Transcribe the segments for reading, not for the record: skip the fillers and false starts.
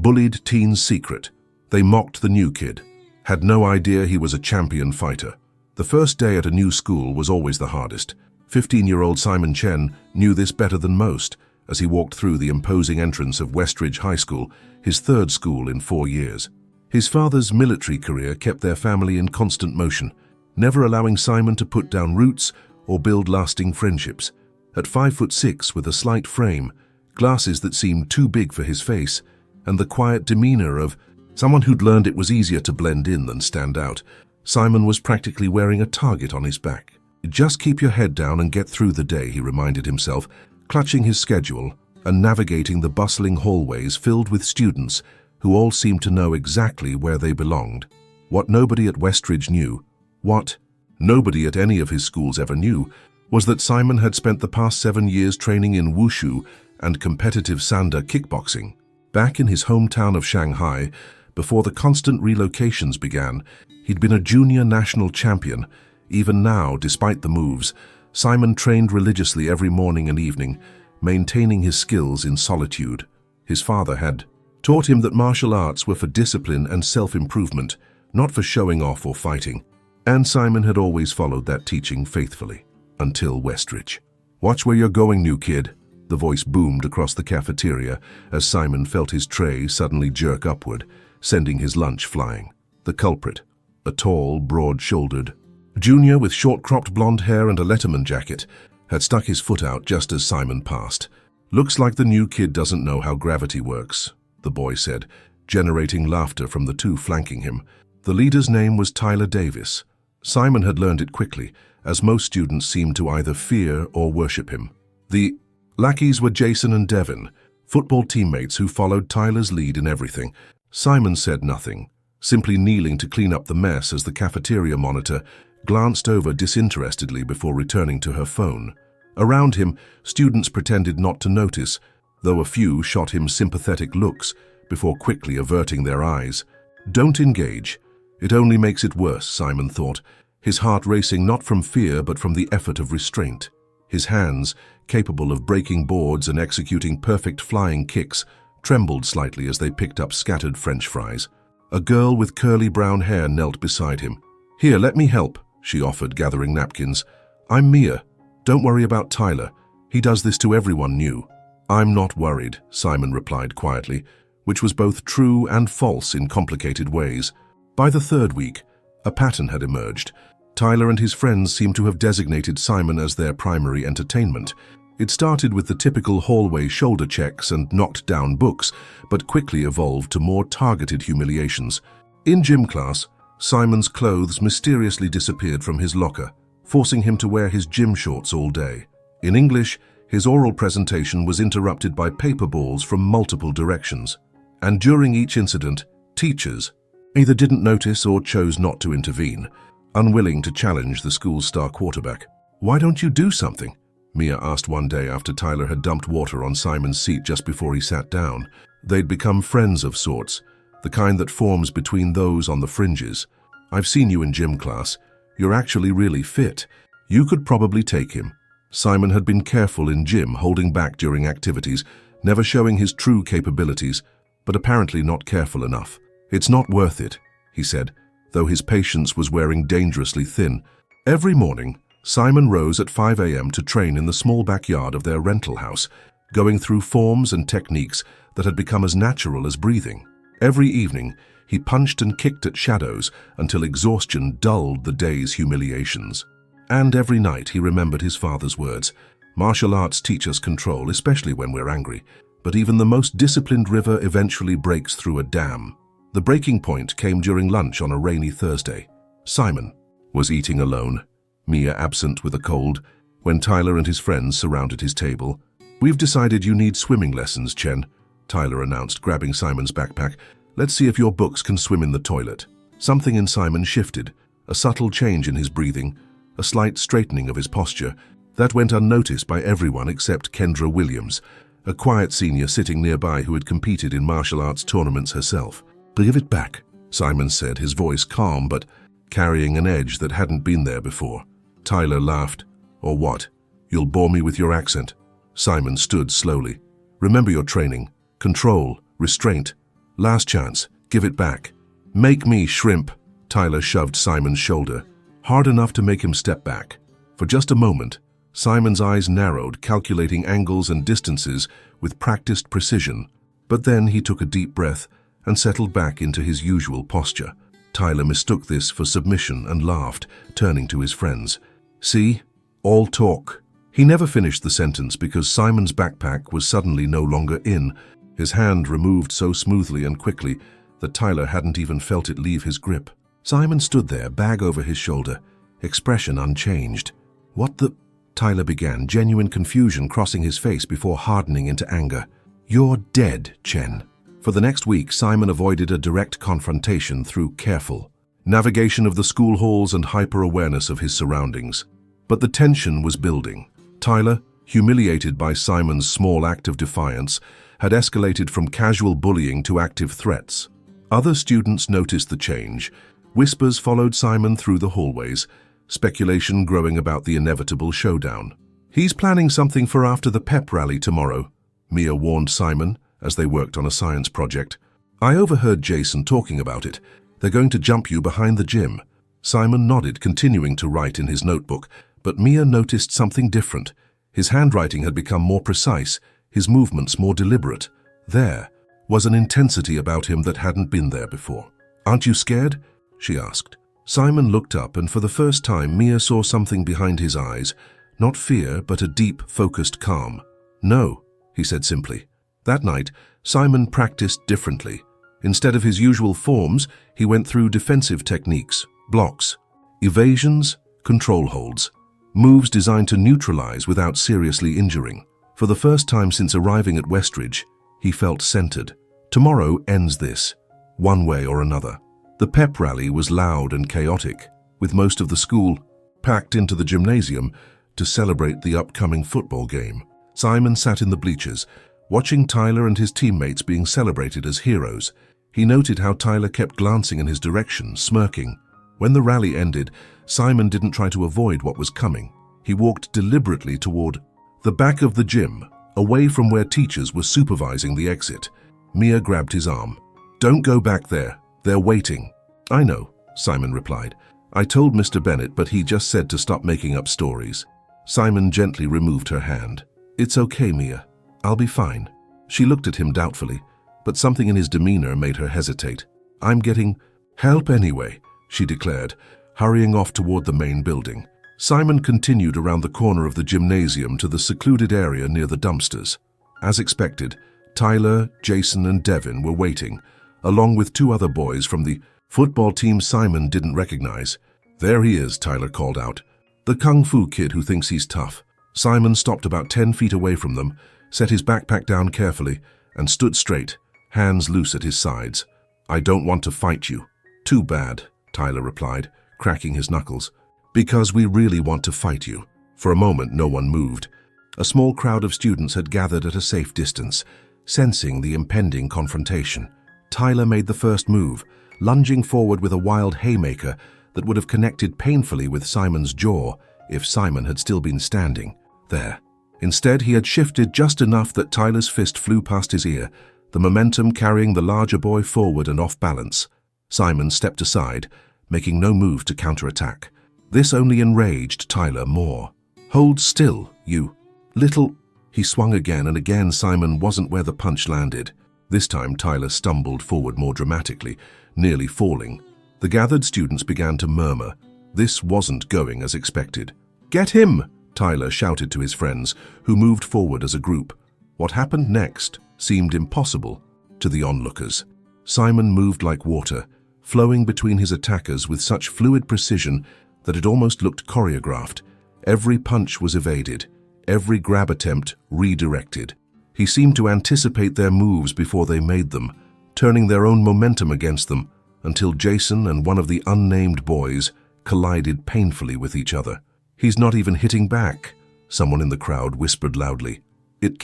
Bullied teen's secret. They mocked the new kid, had no idea he was a champion fighter. The first day at a new school was always the hardest. 15-year-old Simon Chen knew this better than most as he walked through the imposing entrance of Westridge High School, his third school in 4 years. His father's military career kept their family in constant motion, never allowing Simon to put down roots or build lasting friendships. At 5'6" with a slight frame, glasses that seemed too big for his face, and the quiet demeanor of someone who'd learned it was easier to blend in than stand out, Simon was practically wearing a target on his back. Just keep your head down and get through the day, he reminded himself, clutching his schedule and navigating the bustling hallways filled with students who all seemed to know exactly where they belonged. What nobody at Westridge knew, what nobody at any of his schools ever knew, was that Simon had spent the past 7 years training in wushu and competitive sanda kickboxing. Back in his hometown of Shanghai, before the constant relocations began, he'd been a junior national champion. Even now, despite the moves, Simon trained religiously every morning and evening, maintaining his skills in solitude. His father had taught him that martial arts were for discipline and self-improvement, not for showing off or fighting. And Simon had always followed that teaching faithfully, until Westridge. "Watch where you're going, new kid," the voice boomed across the cafeteria as Simon felt his tray suddenly jerk upward, sending his lunch flying. The culprit, a tall, broad-shouldered junior with short-cropped blonde hair and a Letterman jacket, had stuck his foot out just as Simon passed. "Looks like the new kid doesn't know how gravity works," the boy said, generating laughter from the two flanking him. The leader's name was Tyler Davis. Simon had learned it quickly, as most students seemed to either fear or worship him. The lackeys were Jason and Devin, football teammates who followed Tyler's lead in everything. Simon said nothing, simply kneeling to clean up the mess as the cafeteria monitor glanced over disinterestedly before returning to her phone. Around him, students pretended not to notice, though a few shot him sympathetic looks before quickly averting their eyes. "Don't engage. It only makes it worse," Simon thought, his heart racing not from fear but from the effort of restraint. His hands, capable of breaking boards and executing perfect flying kicks, trembled slightly as they picked up scattered French fries. A girl with curly brown hair knelt beside him. "Here, let me help," she offered, gathering napkins. "I'm Mia. Don't worry about Tyler. He does this to everyone new." "I'm not worried," Simon replied quietly, which was both true and false in complicated ways. By the third week, a pattern had emerged. Tyler and his friends seemed to have designated Simon as their primary entertainment. It started with the typical hallway shoulder checks and knocked down books, but quickly evolved to more targeted humiliations. In gym class, Simon's clothes mysteriously disappeared from his locker, forcing him to wear his gym shorts all day. In English, his oral presentation was interrupted by paper balls from multiple directions. And during each incident, teachers either didn't notice or chose not to intervene, unwilling to challenge the school's star quarterback. "Why don't you do something?" Mia asked one day after Tyler had dumped water on Simon's seat just before he sat down. They'd become friends of sorts, the kind that forms between those on the fringes. "I've seen you in gym class. You're actually really fit. You could probably take him." Simon had been careful in gym, holding back during activities, never showing his true capabilities, but apparently not careful enough. "It's not worth it," he said, though his patience was wearing dangerously thin. Every morning, Simon rose at 5 a.m. to train in the small backyard of their rental house, going through forms and techniques that had become as natural as breathing. Every evening, he punched and kicked at shadows until exhaustion dulled the day's humiliations. And every night he remembered his father's words, "Martial arts teach us control, especially when we're angry, but even the most disciplined river eventually breaks through a dam." The breaking point came during lunch on a rainy Thursday. Simon was eating alone, Mia absent with a cold, when Tyler and his friends surrounded his table. "We've decided you need swimming lessons, Chen," Tyler announced, grabbing Simon's backpack. "Let's see if your books can swim in the toilet." Something in Simon shifted, a subtle change in his breathing, a slight straightening of his posture, that went unnoticed by everyone except Kendra Williams, a quiet senior sitting nearby who had competed in martial arts tournaments herself. "Give it back," Simon said, his voice calm but carrying an edge that hadn't been there before. Tyler laughed. "Or what? You'll bore me with your accent." Simon stood slowly. "Remember your training. Control, restraint. Last chance. Give it back. Make me shrimp. Tyler shoved Simon's shoulder, hard enough to make him step back. For just a moment, Simon's eyes narrowed, calculating angles and distances with practiced precision. But then he took a deep breath and settled back into his usual posture. Tyler mistook this for submission and laughed, turning to his friends. See? All talk. He never finished the sentence because Simon's backpack was suddenly no longer in, his hand removed so smoothly and quickly that Tyler hadn't even felt it leave his grip. Simon stood there, bag over his shoulder, expression unchanged. What the? Tyler began, genuine confusion crossing his face before hardening into anger. You're dead, Chen. For the next week, Simon avoided a direct confrontation through careful navigation of the school halls and hyper-awareness of his surroundings. But the tension was building. Tyler, humiliated by Simon's small act of defiance, had escalated from casual bullying to active threats. Other students noticed the change. Whispers followed Simon through the hallways, speculation growing about the inevitable showdown. He's planning something for after the pep rally tomorrow, Mia warned Simon as they worked on a science project. I overheard Jason talking about it. They're going to jump you behind the gym. Simon nodded, continuing to write in his notebook, but Mia noticed something different. His handwriting had become more precise, his movements more deliberate. There was an intensity about him that hadn't been there before. Aren't you scared? She asked. Simon looked up, and for the first time Mia saw something behind his eyes, not fear, but a deep, focused calm. No, he said simply. That night, Simon practiced differently. Instead of his usual forms, he went through defensive techniques, blocks, evasions, control holds, moves designed to neutralize without seriously injuring. For the first time since arriving at Westridge, he felt centered. Tomorrow ends this, one way or another. The pep rally was loud and chaotic, with most of the school packed into the gymnasium to celebrate the upcoming football game. Simon sat in the bleachers, watching Tyler and his teammates being celebrated as heroes. He noted how Tyler kept glancing in his direction, smirking. When the rally ended, Simon didn't try to avoid what was coming. He walked deliberately toward the back of the gym, away from where teachers were supervising the exit. Mia grabbed his arm. Don't go back there. They're waiting. I know, Simon replied. I told Mr. Bennett, but he just said to stop making up stories. Simon gently removed her hand. It's okay, Mia. I'll be fine. She looked at him doubtfully, but something in his demeanor made her hesitate. I'm getting help anyway, she declared, hurrying off toward the main building. Simon continued around the corner of the gymnasium to the secluded area near the dumpsters. As expected, Tyler, Jason, and Devin were waiting, along with two other boys from the football team Simon didn't recognize. There he is, Tyler called out. The kung fu kid who thinks he's tough. Simon stopped about 10 feet away from them, set his backpack down carefully, and stood straight, hands loose at his sides. I don't want to fight you. Too bad, Tyler replied, cracking his knuckles. Because we really want to fight you. For a moment, no one moved. A small crowd of students had gathered at a safe distance, sensing the impending confrontation. Tyler made the first move, lunging forward with a wild haymaker that would have connected painfully with Simon's jaw if Simon had still been standing there. Instead, he had shifted just enough that Tyler's fist flew past his ear, the momentum carrying the larger boy forward and off balance. Simon stepped aside, making no move to counterattack. This only enraged Tyler more. Hold still, you little... He swung again, and again Simon wasn't where the punch landed. This time Tyler stumbled forward more dramatically, nearly falling. The gathered students began to murmur. This wasn't going as expected. Get him! Tyler shouted to his friends, who moved forward as a group. What happened next seemed impossible to the onlookers. Simon moved like water, flowing between his attackers with such fluid precision that it almost looked choreographed. Every punch was evaded, every grab attempt redirected. He seemed to anticipate their moves before they made them, turning their own momentum against them, until Jason and one of the unnamed boys collided painfully with each other. He's not even hitting back, someone in the crowd whispered loudly. It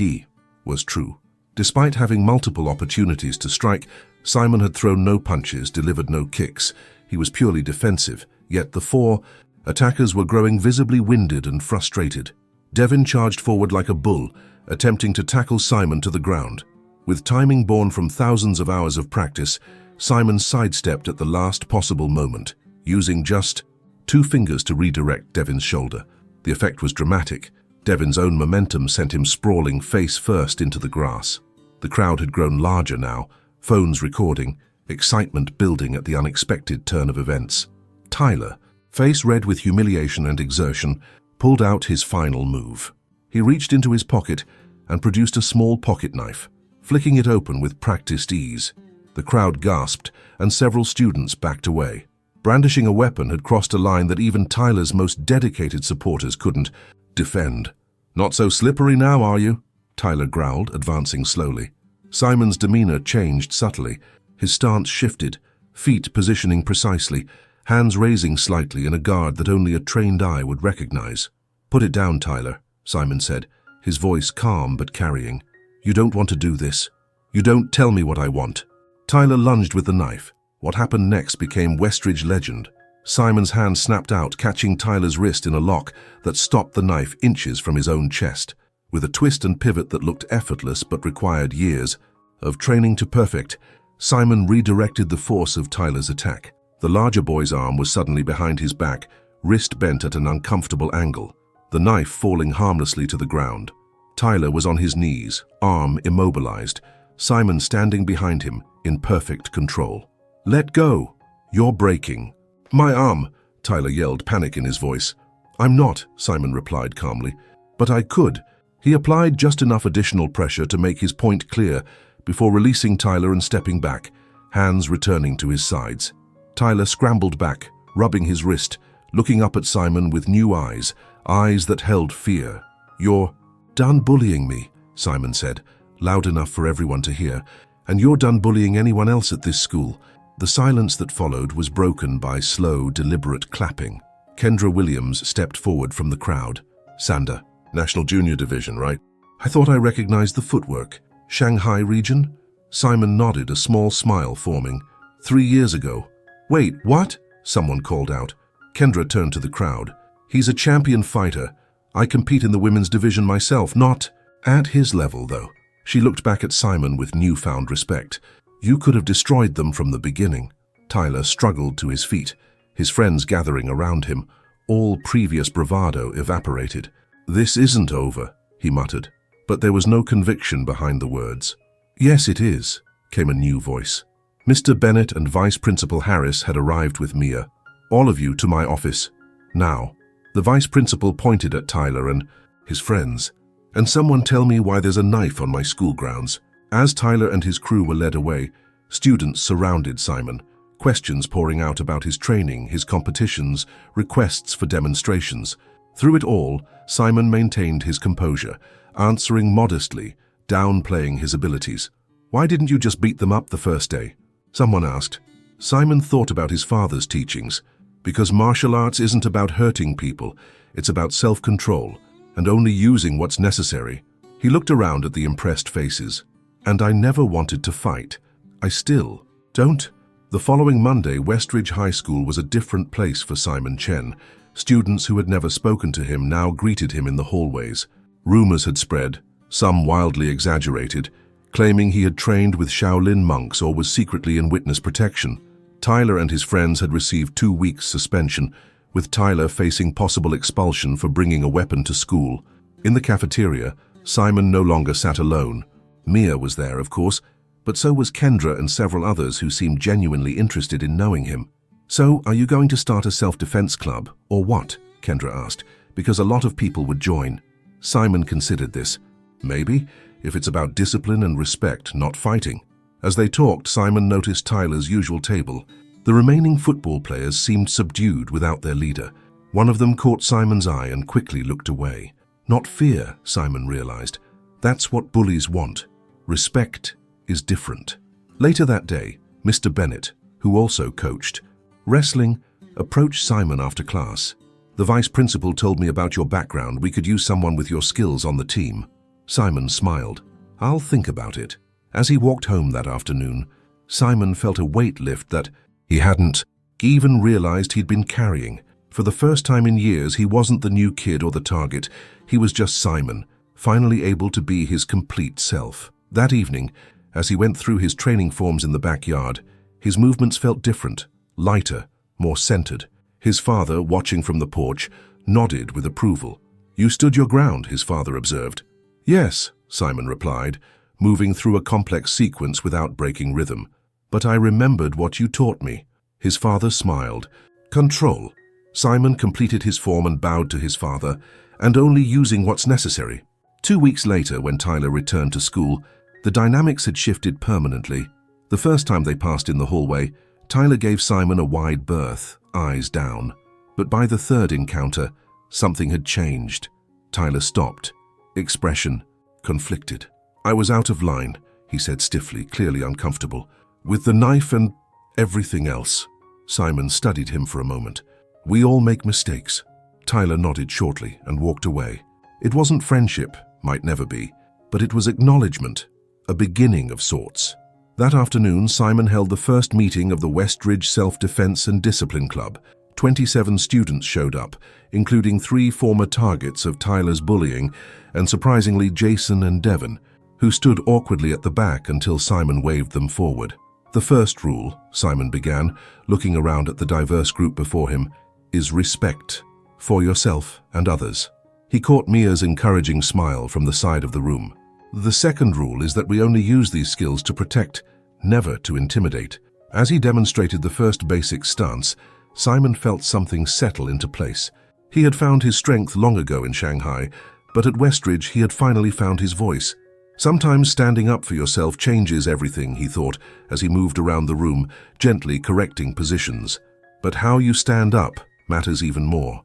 was true. Despite having multiple opportunities to strike, Simon had thrown no punches, delivered no kicks. He was purely defensive, yet the four attackers were growing visibly winded and frustrated. Devin charged forward like a bull, attempting to tackle Simon to the ground. With timing born from thousands of hours of practice, Simon sidestepped at the last possible moment, using just 2 fingers to redirect Devin's shoulder. The effect was dramatic. Devin's own momentum sent him sprawling face first into the grass. The crowd had grown larger now, phones recording, excitement building at the unexpected turn of events. Tyler, face red with humiliation and exertion, pulled out his final move. He reached into his pocket and produced a small pocket knife, flicking it open with practiced ease. The crowd gasped, and several students backed away. Brandishing a weapon had crossed a line that even Tyler's most dedicated supporters couldn't defend. "Not so slippery now, are you?" Tyler growled, advancing slowly. Simon's demeanor changed subtly. His stance shifted, feet positioning precisely, hands raising slightly in a guard that only a trained eye would recognize. "Put it down, Tyler," Simon said, his voice calm but carrying. "You don't want to do this. You don't tell me what I want." Tyler lunged with the knife. What happened next became Westridge legend. Simon's hand snapped out, catching Tyler's wrist in a lock that stopped the knife inches from his own chest. With a twist and pivot that looked effortless but required years of training to perfect, Simon redirected the force of Tyler's attack. The larger boy's arm was suddenly behind his back, wrist bent at an uncomfortable angle, the knife falling harmlessly to the ground. Tyler was on his knees, arm immobilized, Simon standing behind him in perfect control. "Let go! You're breaking." "My arm!" Tyler yelled, panic in his voice. "I'm not," Simon replied calmly. "But I could." He applied just enough additional pressure to make his point clear before releasing Tyler and stepping back, hands returning to his sides. Tyler scrambled back, rubbing his wrist, looking up at Simon with new eyes, eyes that held fear. "You're done bullying me," Simon said, loud enough for everyone to hear, "and you're done bullying anyone else at this school." The silence that followed was broken by slow, deliberate clapping. Kendra Williams stepped forward from the crowd. "Sander, National Junior Division, right? I thought I recognized the footwork. Shanghai region?" Simon nodded, a small smile forming. 3 years ago." "Wait, what?" someone called out. Kendra turned to the crowd. "He's a champion fighter. I compete in the women's division myself, not at his level, though." She looked back at Simon with newfound respect. "You could have destroyed them from the beginning." Tyler struggled to his feet, his friends gathering around him. All previous bravado evaporated. "This isn't over," he muttered, but there was no conviction behind the words. "Yes, it is," came a new voice. Mr. Bennett and Vice Principal Harris had arrived with Mia. "All of you to my office. Now." The Vice Principal pointed at Tyler and his friends. "And someone tell me why there's a knife on my school grounds." As Tyler and his crew were led away, students surrounded Simon, questions pouring out about his training, his competitions, requests for demonstrations. Through it all, Simon maintained his composure, answering modestly, downplaying his abilities. "Why didn't you just beat them up the first day?" someone asked. Simon thought about his father's teachings. Because martial arts isn't about hurting people, it's about self-control and only using what's necessary. He looked around at the impressed faces. "And I never wanted to fight. I still don't." The following Monday, Westridge High School was a different place for Simon Chen. Students who had never spoken to him now greeted him in the hallways. Rumors had spread, some wildly exaggerated, claiming he had trained with Shaolin monks or was secretly in witness protection. Tyler and his friends had received 2 weeks suspension, with Tyler facing possible expulsion for bringing a weapon to school. In the cafeteria, Simon no longer sat alone. Mia was there, of course, but so was Kendra and several others who seemed genuinely interested in knowing him. "So, are you going to start a self-defense club, or what?" Kendra asked, because a lot of people would join. Simon considered this. "Maybe, if it's about discipline and respect, not fighting." As they talked, Simon noticed Tyler's usual table. The remaining football players seemed subdued without their leader. One of them caught Simon's eye and quickly looked away. Not fear, Simon realized. That's what bullies want. Respect is different. Later that day, Mr. Bennett, who also coached wrestling, approached Simon after class. "The vice principal told me about your background. We could use someone with your skills on the team." Simon smiled. "I'll think about it." As he walked home that afternoon, Simon felt a weight lift that he hadn't even realized he'd been carrying. For the first time in years, he wasn't the new kid or the target. He was just Simon, finally able to be his complete self. That evening, As he went through his training forms in the backyard, his movements felt different, lighter, more centered. His father, watching from the porch, nodded with approval. "You stood your ground," his father observed. "Yes," Simon replied, moving through a complex sequence without breaking rhythm. "But I remembered what you taught me." His father smiled. "Control." Simon completed his form and bowed to his father, and only using what's necessary. 2 weeks later, when Tyler returned to school, the dynamics had shifted permanently. The first time they passed in the hallway, Tyler gave Simon a wide berth, eyes down. But by the third encounter, something had changed. Tyler stopped, expression conflicted. "I was out of line," he said stiffly, clearly uncomfortable. "With the knife and everything else." Simon studied him for a moment. "We all make mistakes." Tyler nodded shortly and walked away. It wasn't friendship, might never be, but it was acknowledgement, a beginning of sorts. That afternoon, Simon held the first meeting of the Westridge Self-Defense and Discipline Club. 27 students showed up, including 3 former targets of Tyler's bullying, and surprisingly Jason and Devon, who stood awkwardly at the back until Simon waved them forward. "The first rule," Simon began, looking around at the diverse group before him, "is respect for yourself and others." He caught Mia's encouraging smile from the side of the room. "The second rule is that we only use these skills to protect, never to intimidate." As he demonstrated the first basic stance, Simon felt something settle into place. He had found his strength long ago in Shanghai, but at Westridge he had finally found his voice. Sometimes standing up for yourself changes everything, he thought, as he moved around the room, gently correcting positions. But how you stand up matters even more.